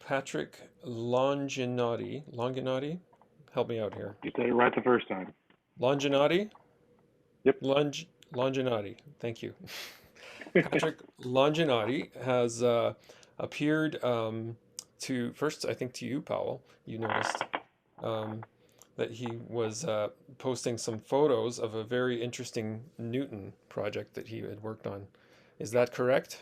Patrick Longinotti. Longinotti? Help me out here. You said it right the first time. Longinotti? Yep. Longinotti. Thank you. Patrick Longinotti has appeared to first, I think, to you, Powell. You noticed um, that he was posting some photos of a very interesting Newton project that he had worked on. Is that correct?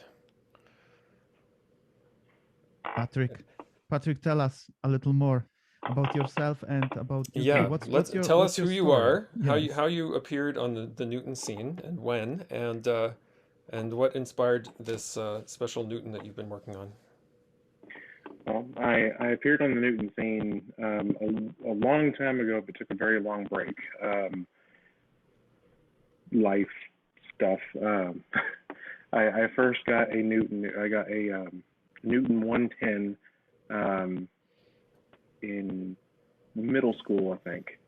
Patrick, Patrick, tell us a little more about yourself and about your Yeah, let's tell us what's your who you story? are, Yes. how you appeared on the Newton scene, and when, and what inspired this special Newton that you've been working on. Well, I appeared on the Newton scene a long time ago, but took a very long break. Life stuff. I first got a Newton. I got a Newton 110 in middle school, I think,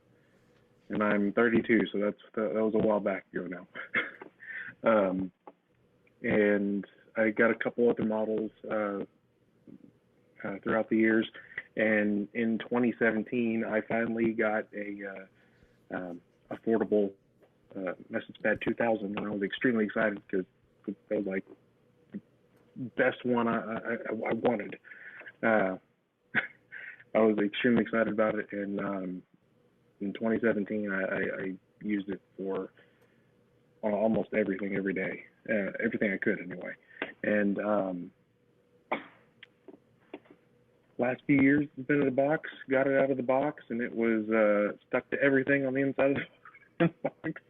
and I'm 32, so that was a while back ago now. And I got a couple other models throughout the years, and in 2017, I finally got a affordable message pad 2000, and I was extremely excited because it was like the best one I wanted. I was extremely excited about it, and in 2017, I used it for almost everything every day, everything I could anyway. And last few years, it's been in the box. Got it out of the box, and it was stuck to everything on the inside of the box.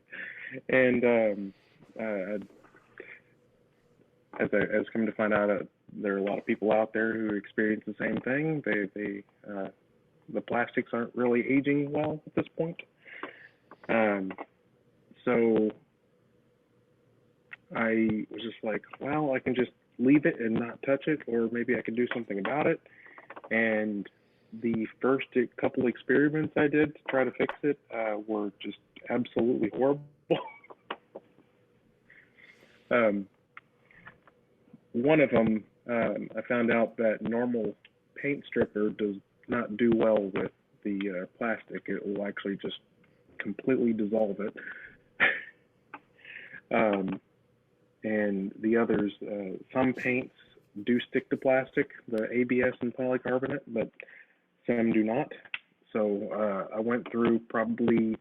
And as I come to find out, there are a lot of people out there who experience the same thing. The plastics aren't really aging well at this point. So I was just like, well, I can just leave it and not touch it, or maybe I can do something about it. And the first couple experiments I did to try to fix it were just absolutely horrible. One of them, I found out that normal paint stripper does not do well with the plastic. It will actually just completely dissolve it. And the others, some paints do stick to plastic, the ABS and polycarbonate, but some do not. So I went through probably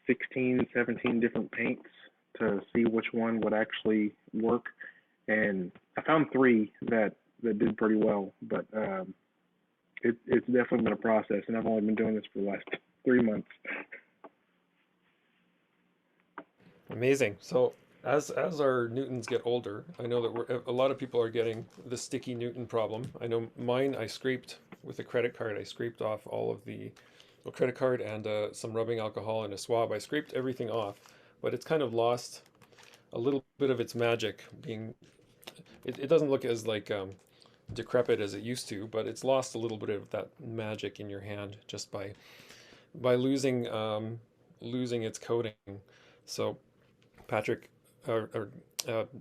16, 17 different paints to see which one would actually work. And I found three that did pretty well, but it's definitely been a process, and I've only been doing this for the last 3 months. Amazing. So as our Newtons get older, I know that a lot of people are getting the sticky Newton problem. I know mine, I scraped with a credit card. I scraped off all of the credit card and some rubbing alcohol and a swab. I scraped everything off, but it's kind of lost a little bit of its magic. It doesn't look as like decrepit as it used to, but it's lost a little bit of that magic in your hand just by losing losing its coating. So Patrick,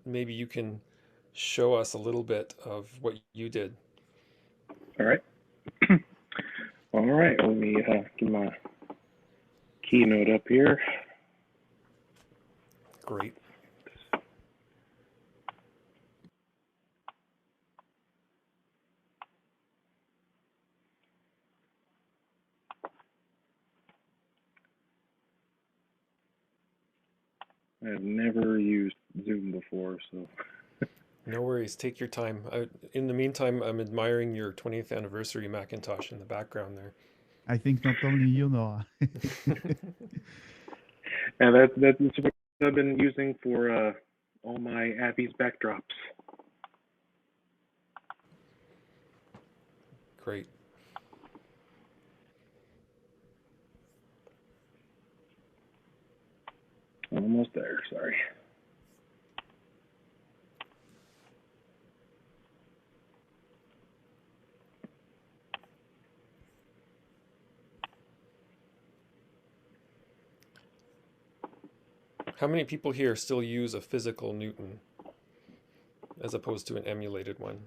maybe you can show us a little bit of what you did. All right. All right. Let me get my keynote up here. Great. I've never used Zoom before, so. No worries. Take your time. In the meantime, I'm admiring your 20th anniversary Macintosh in the background there. I think not only you, Noah. And that's what I've been using for all my Abby's backdrops. Great. Almost there, sorry. How many people here still use a physical Newton as opposed to an emulated one?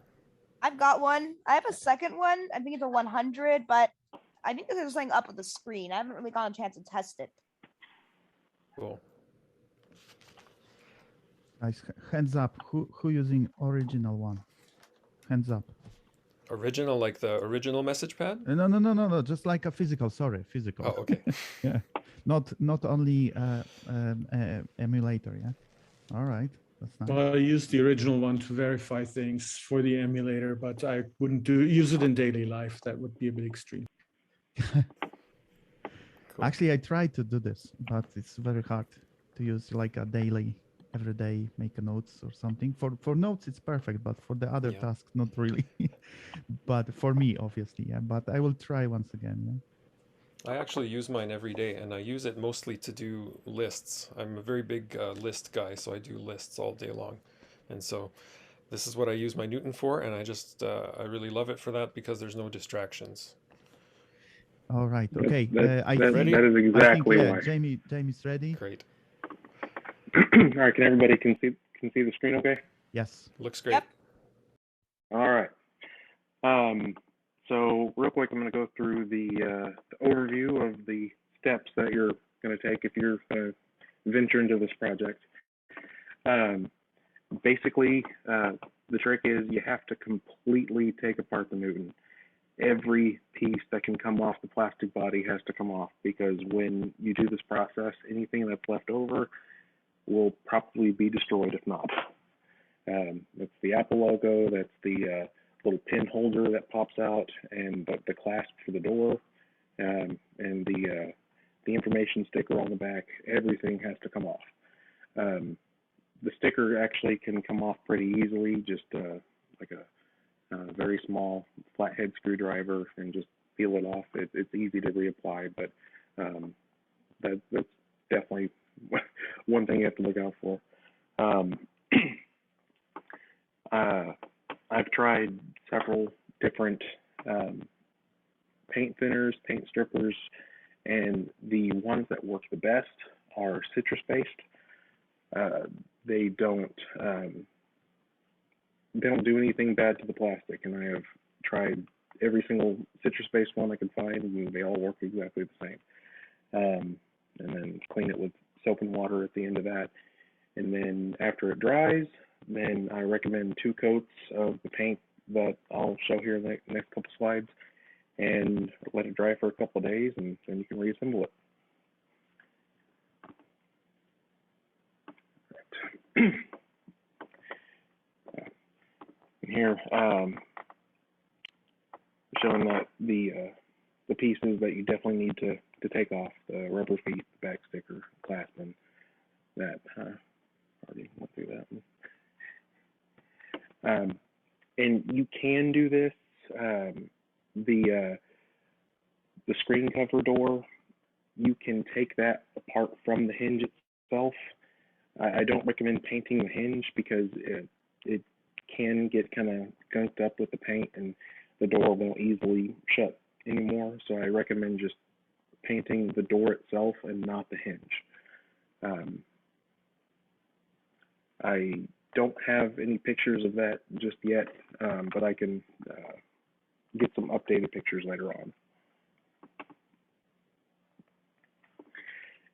I've got one. I have a second one. I think it's a 100, but I think there's something up with the screen. I haven't really gotten a chance to test it. Cool. Nice. Hands up. Who using original one? Hands up. Original, like the original message pad? No. Just like a physical. Sorry, physical. Oh, okay. Yeah. Not only emulator. Yeah. All right. That's nice. Well, I use the original one to verify things for the emulator, but I wouldn't use it in daily life. That would be a bit extreme. Cool. Actually, I tried to do this, but it's very hard to use like a daily, every day, make a notes or something. For notes, it's perfect, but for the other Yeah. tasks, not really. But for me, obviously, yeah. But I will try once again. Yeah. I actually use mine every day, and I use it mostly to do lists. I'm a very big list guy, so I do lists all day long. And so this is what I use my Newton for, and I really love it for that because there's no distractions. All right. Okay. That is Ready? exactly why. Jamie's ready. Great. All right, can everybody see the screen okay? Yes. Looks great. Yep. All right. So real quick, I'm going to go through the overview of the steps that you're going to take if you're going to venture into this project. Basically, the trick is you have to completely take apart the Newton. Every piece that can come off the plastic body has to come off, because when you do this process, anything that's left over will probably be destroyed if not. That's the Apple logo, that's the little pin holder that pops out, and the clasp for the door, and the information sticker on the back. Everything has to come off. The sticker actually can come off pretty easily, just like a very small flathead screwdriver, and just peel it off. It's easy to reapply, but that's definitely one thing you have to look out for. I've tried several different paint thinners, paint strippers, and the ones that work the best are citrus-based. They don't do anything bad to the plastic, and I have tried every single citrus-based one I could find, and they all work exactly the same. And then clean it with soap and water at the end of that. And then after it dries, then I recommend 2 coats of the paint that I'll show here in the next couple slides, and let it dry for a couple of days, and then you can reassemble it. And here, showing that the pieces that you definitely need to take off: the rubber feet, the back sticker, clasp, and that. Already went through that one. And you can do this. The screen cover door, you can take that apart from the hinge itself. I don't recommend painting the hinge, because it can get kind of gunked up with the paint, and the door won't easily shut anymore. So I recommend just painting the door itself and not the hinge. I don't have any pictures of that just yet, but I can get some updated pictures later on.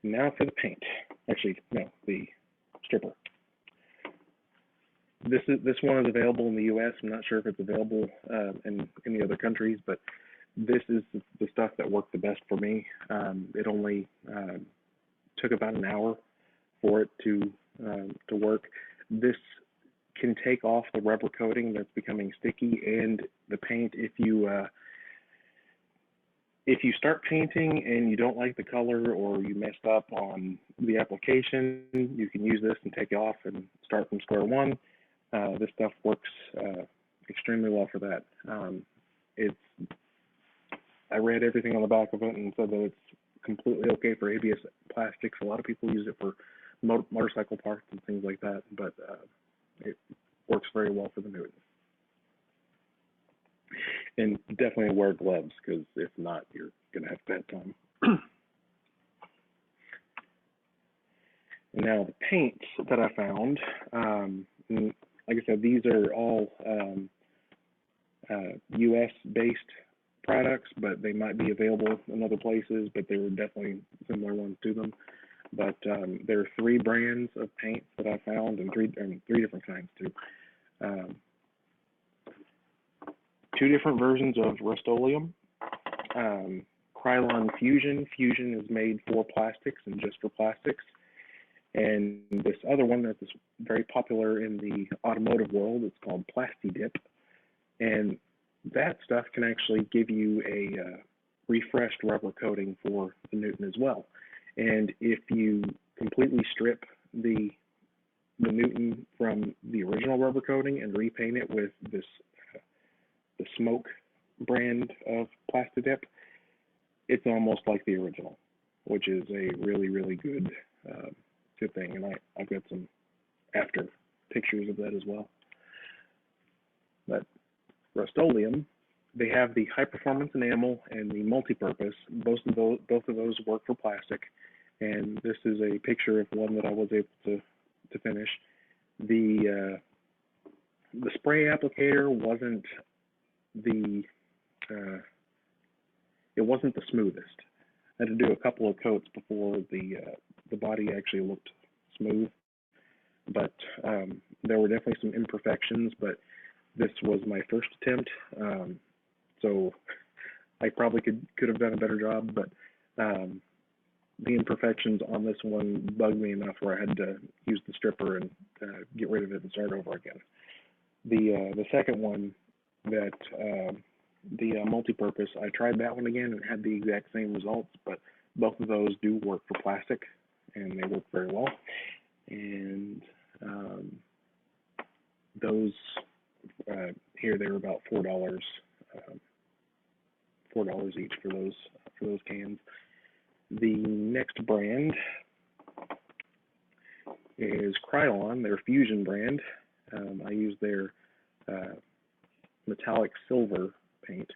Now for the paint. Actually, no, the stripper. This one is available in the U.S. I'm not sure if it's available in any other countries, but this is the stuff that worked the best for me. It only took about an hour for it to work. This can take off the rubber coating that's becoming sticky, and the paint, if you start painting and you don't like the color, or you messed up on the application, you can use this and take it off and start from square one. This stuff works extremely well for that. I read everything on the back of it and said that it's completely okay for ABS plastics. A lot of people use it for motorcycle parts and things like that, but it works very well for the Newton. And definitely wear gloves, because if not, you're going to have a bad time. And now the paints that I found, like I said, these are all US-based products, but they might be available in other places, but they were definitely similar ones to them. But there are 3 brands of paints that I found, and three different kinds too. 2 different versions of RUST-OLEUM. Krylon Fusion. Fusion is made for plastics and just for plastics. And this other one that's very popular in the automotive world, it's called Plasti Dip. And that stuff can actually give you a refreshed rubber coating for the Newton as well. And if you completely strip the Newton from the original rubber coating and repaint it with this the Smoke brand of Plasti Dip, it's almost like the original, which is a really, really good good thing. And I've got some after pictures of that as well. But RUST-OLEUM, they have the high performance enamel and the multi-purpose. Both of those work for plastic. And this is a picture of one that I was able to finish. The spray applicator wasn't the smoothest. I had to do a couple of coats before the body actually looked smooth. But there were definitely some imperfections, but this was my first attempt, so I probably could have done a better job, but the imperfections on this one bugged me enough where I had to use the stripper and get rid of it and start over again. The second one, that the multi-purpose, I tried that one again and had the exact same results, but both of those do work for plastic, and they work very well. And those here, they were about $4 each for those cans. The next brand is Krylon, their Fusion brand. I use their metallic silver paint,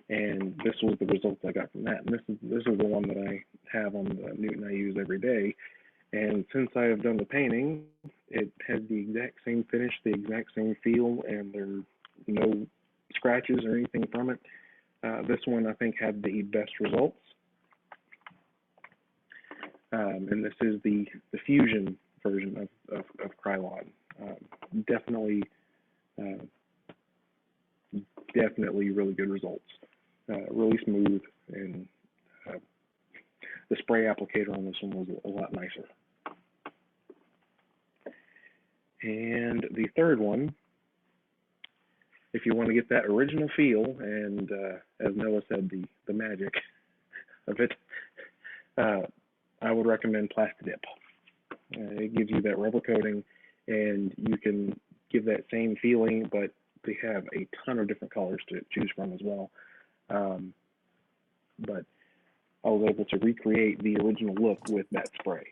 and this was the results I got from that. And this is the one that I have on the Newton I use every day. And since I have done the painting, it has the exact same finish, the exact same feel, and there are no scratches or anything from it. This one, I think, had the best results. And this is the Fusion version of Krylon. Definitely really good results. Really smooth, and the spray applicator on this one was a lot nicer. And the third one, if you want to get that original feel, and as Noah said, the magic of it, I would recommend Plasti Dip. It gives you that rubber coating, and you can give that same feeling, but they have a ton of different colors to choose from as well. But I was able to recreate the original look with that spray.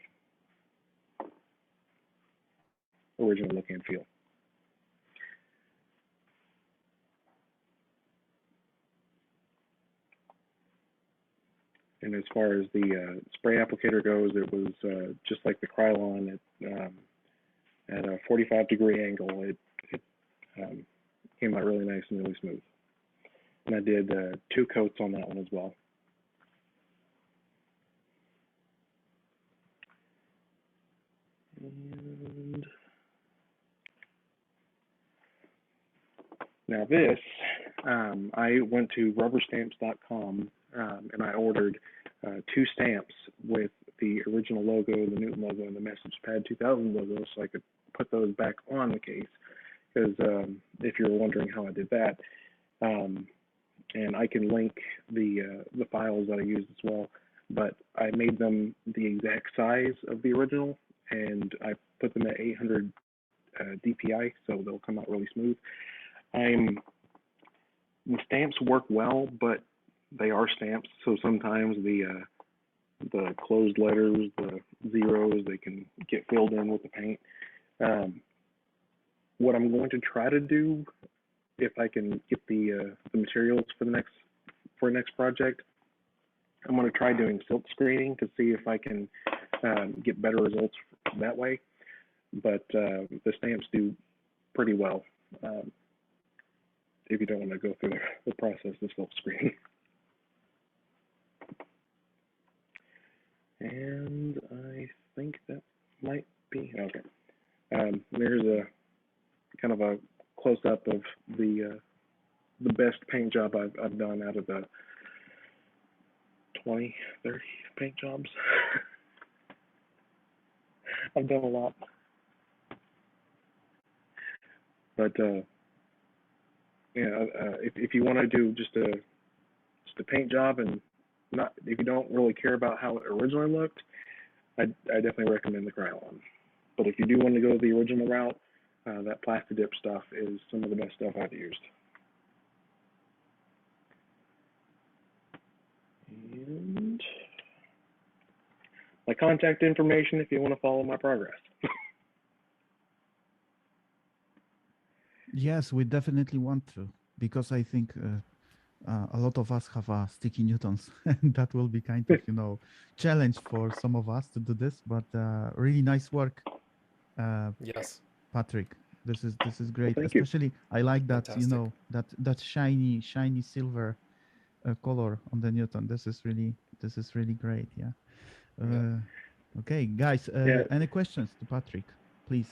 Original look and feel. And as far as the spray applicator goes, it was just like the Krylon at a 45-degree angle. It came out really nice and really smooth. And I did 2 coats on that one as well. And now this, I went to rubberstamps.com and I ordered 2 stamps with the original logo, the Newton logo, and the Message Pad 2000 logo, so I could put those back on the case. Because if you're wondering how I did that, and I can link the files that I used as well, but I made them the exact size of the original, and I put them at 800 DPI, so they'll come out really smooth. The stamps work well, but they are stamps, so sometimes the closed letters, the zeros, they can get filled in with the paint. What I'm going to try to do, if I can get the materials for next project, I'm going to try doing silk screening to see if I can get better results that way. But the stamps do pretty well. if you don't want to go through the process this full screen. And I think that might be okay. There's a kind of a close up of the best paint job I've done out of the 20, 30 paint jobs. I've done a lot. But yeah, if you want to do just a paint job and not, if you don't really care about how it originally looked, I definitely recommend the Krylon. But if you do want to go the original route, that Plasti Dip stuff is some of the best stuff I've used. And my contact information if you want to follow my progress. Yes, we definitely want to, because I think a lot of us have sticky Newtons, and that will be kind of, you know, challenge for some of us to do this. But really nice work, Yes. Patrick. This is great. Well, thank you. Especially, I like that, Fantastic. you know, that shiny silver color on the Newton. This is really great. Yeah. Okay, guys. Yeah. Any questions to Patrick, please?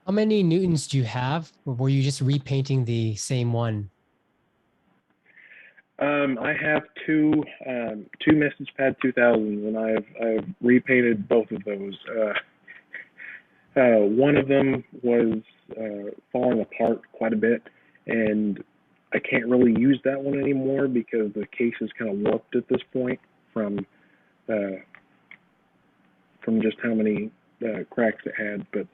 How many Newtons do you have, or were you just repainting the same one? I have two Message Pad 2000s, and I've repainted both of those. One of them was falling apart quite a bit, and I can't really use that one anymore because the case is kind of warped at this point from just how many cracks it had. But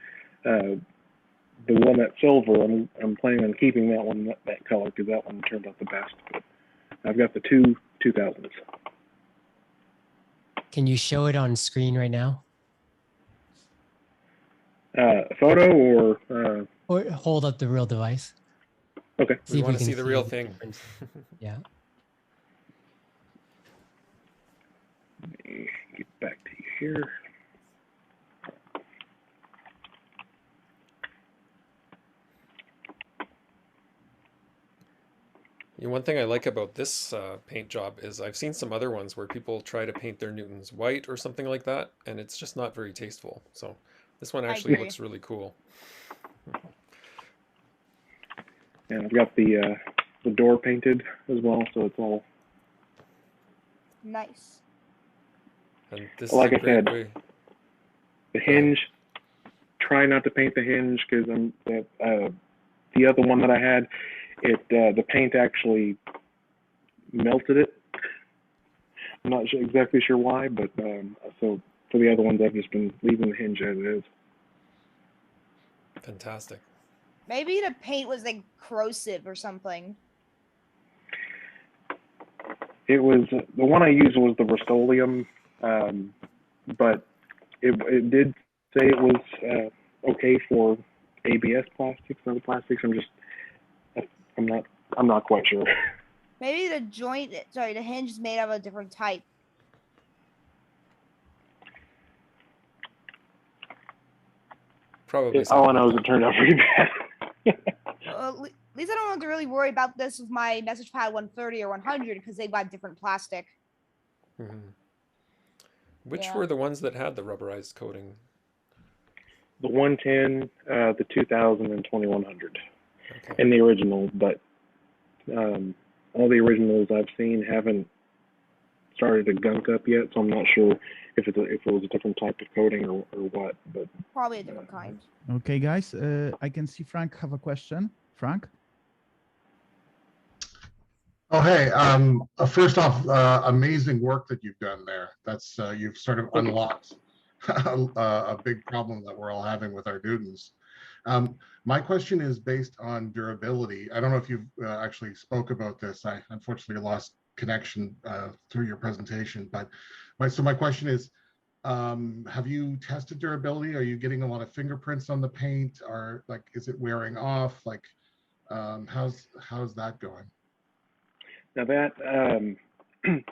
the one that's silver, I'm planning on keeping that one that color because that one turned out the best. But I've got the two 2000s. Can you show it on screen right now? Photo or hold up the real device? okay. We if want to can see the real the thing. difference. Yeah. Let me get back to you here. One thing I like about this paint job is I've seen some other ones where people try to paint their Newtons white or something like that, and it's just not very tasteful. So this one actually agree. looks really cool. And I've got the door painted as well, so it's all Nice. And this like is a I great said. way. the hinge. Try not to paint the hinge because the other one that I had, the paint actually melted it. I'm not exactly sure why, but so for the other ones, I've just been leaving the hinge as it is. Fantastic. Maybe the paint was like corrosive or something. It was the one I used was the RUST-OLEUM, but it did say it was okay for ABS plastics and other plastics. I'm not quite sure. Maybe the joint, sorry, the hinge is made of a different type. Probably. All I know is it turned out pretty bad. Well, at least I don't have to really worry about this with my message pad 130 or 100 because they've got different plastic. Mm-hmm. Which Yeah. were the ones that had the rubberized coating? The 110, the 2000, and 2100, Okay. and the original. But all the originals I've seen haven't started to gunk up yet, so I'm not sure if it was a different type of coating or what. But Probably a different kind. Okay, guys, I can see Frank have a question. Frank? Oh, hey, first off, amazing work that you've done there. That's you've sort of unlocked a big problem that we're all having with our Newtons. My question is based on durability. I don't know if you've actually spoke about this. I unfortunately lost connection through your presentation, but my question is, have you tested durability? Are you getting a lot of fingerprints on the paint? Or like, is it wearing off? Like, how's that going? now that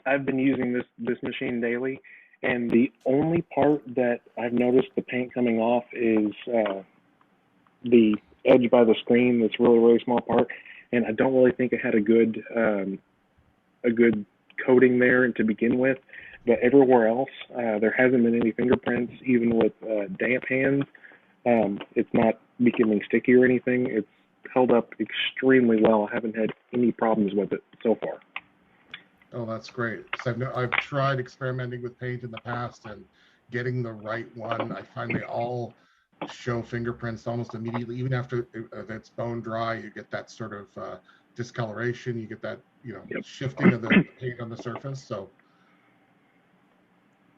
I've been using this machine daily, and the only part that I've noticed the paint coming off is the edge by the screen. That's really small part, and I don't really think it had a good coating there to begin with. But everywhere else, there hasn't been any fingerprints, even with damp hands. It's not becoming sticky or anything. It's held up extremely well. I haven't had any problems with it so far. Oh, that's great. So I've tried experimenting with paint in the past and getting the right one. I find they all show fingerprints almost immediately. Even after it's bone dry, you get that sort of discoloration. You get that, shifting of the paint on the surface. So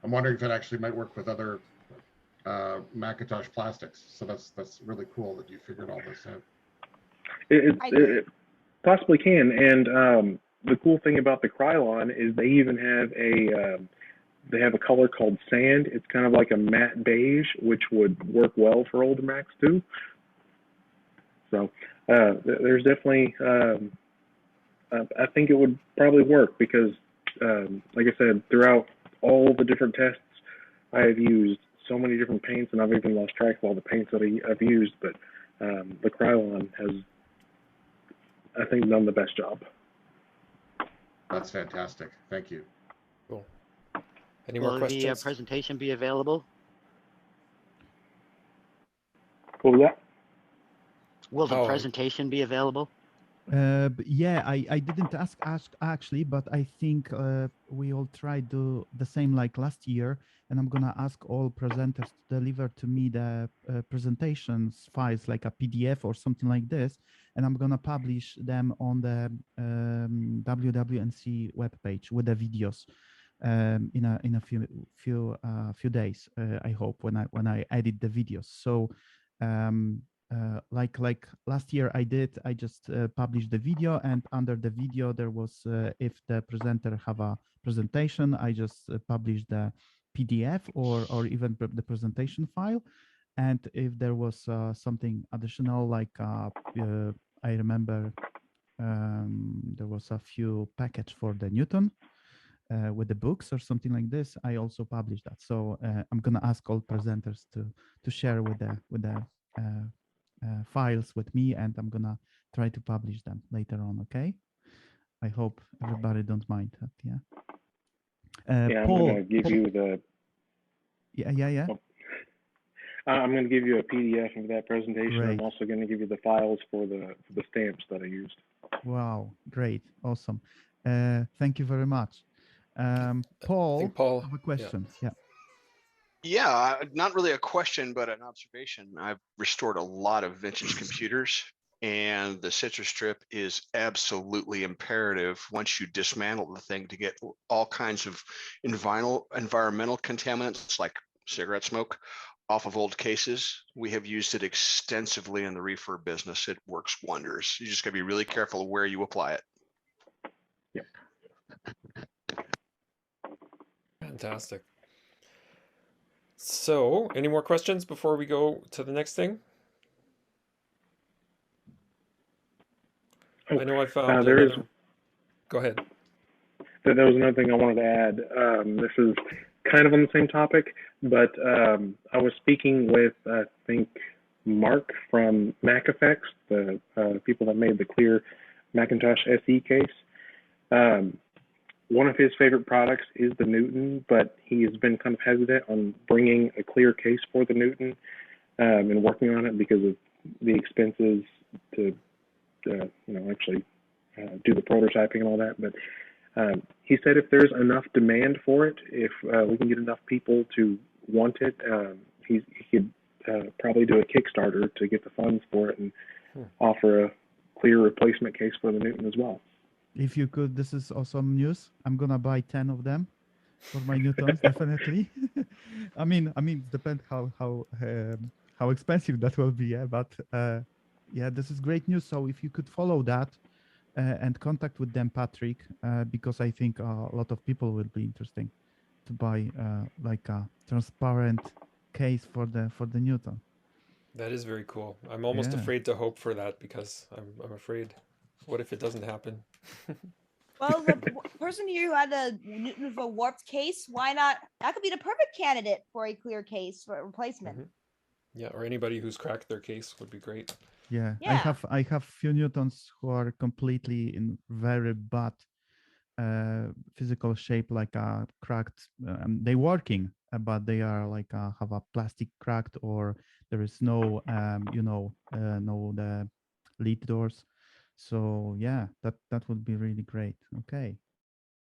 I'm wondering if it actually might work with other Macintosh plastics. So that's really cool that you figured all this out. It possibly can. And the cool thing about the Krylon is they even have a color called sand. It's kind of like a matte beige, which would work well for older Macs too. So there's definitely, I think it would probably work because, like I said, throughout all the different tests, I have used so many different paints, and I've even lost track of all the paints that I've used. But the Krylon has, I think, done the best job. That's fantastic. Thank you. Cool. Any more Will questions? the presentation be available? Cool, yeah. Will the Oh. presentation be available? Yeah, I didn't ask actually, but I think we all tried to the same like last year, and I'm gonna ask all presenters to deliver to me the presentations files like a PDF or something like this, and I'm gonna publish them on the WWNC webpage with the videos in a few days. I hope when I edit the videos. So. Like last year I just published the video, and under the video there was if the presenter have a presentation, I just published the PDF or even the presentation file. And if there was something additional, like I remember there was a few package for the Newton with the books or something like this, I also published that. So I'm gonna ask all presenters to share with the files with me, and I'm gonna try to publish them later on. Okay, I hope everybody don't mind that. Yeah. Paul, I'm gonna give you the. Yeah. Oh. I'm going to give you a PDF of that presentation. Great. I'm also going to give you the files for the stamps that I used. Wow, great, awesome. Thank you very much. Paul, Paul have a question. Yeah. Yeah, not really a question, but an observation. I've restored a lot of vintage computers, and the citrus strip is absolutely imperative once you dismantle the thing to get all kinds of environmental contaminants like cigarette smoke off of old cases. We have used it extensively in the refurb business. It works wonders. You just got to be really careful of where you apply it. Yeah. Fantastic. So, any more questions before we go to the next thing? I know I found another. Go ahead. There was another thing I wanted to add. This is kind of on the same topic, but I was speaking with, I think, Mark from Mac Effects, the people that made the clear Macintosh SE case. One of his favorite products is the Newton, but he has been kind of hesitant on bringing a clear case for the Newton and working on it because of the expenses to, actually do the prototyping and all that. But he said if there's enough demand for it, if we can get enough people to want it, he could probably do a Kickstarter to get the funds for it and offer a clear replacement case for the Newton as well. If you could, this is awesome news. I'm gonna buy 10 of them for my Newtons, definitely. I mean, it depends how expensive that will be. Yeah, but yeah, this is great news. So if you could follow that and contact with them, Patrick, because I think a lot of people will be interested to buy like a transparent case for the Newton. That is very cool. I'm almost afraid to hope for that because I'm afraid. What if it doesn't happen? Well, the person here who had a Newton with a warped case, why not? That could be the perfect candidate for a clear case for a replacement. Yeah, or anybody who's cracked their case would be great. Yeah, Yeah. I have few Newtons who are completely in very bad physical shape, like cracked. They working, but they are like have a plastic cracked, or there is no no the lead doors. So yeah, that would be really great. Okay.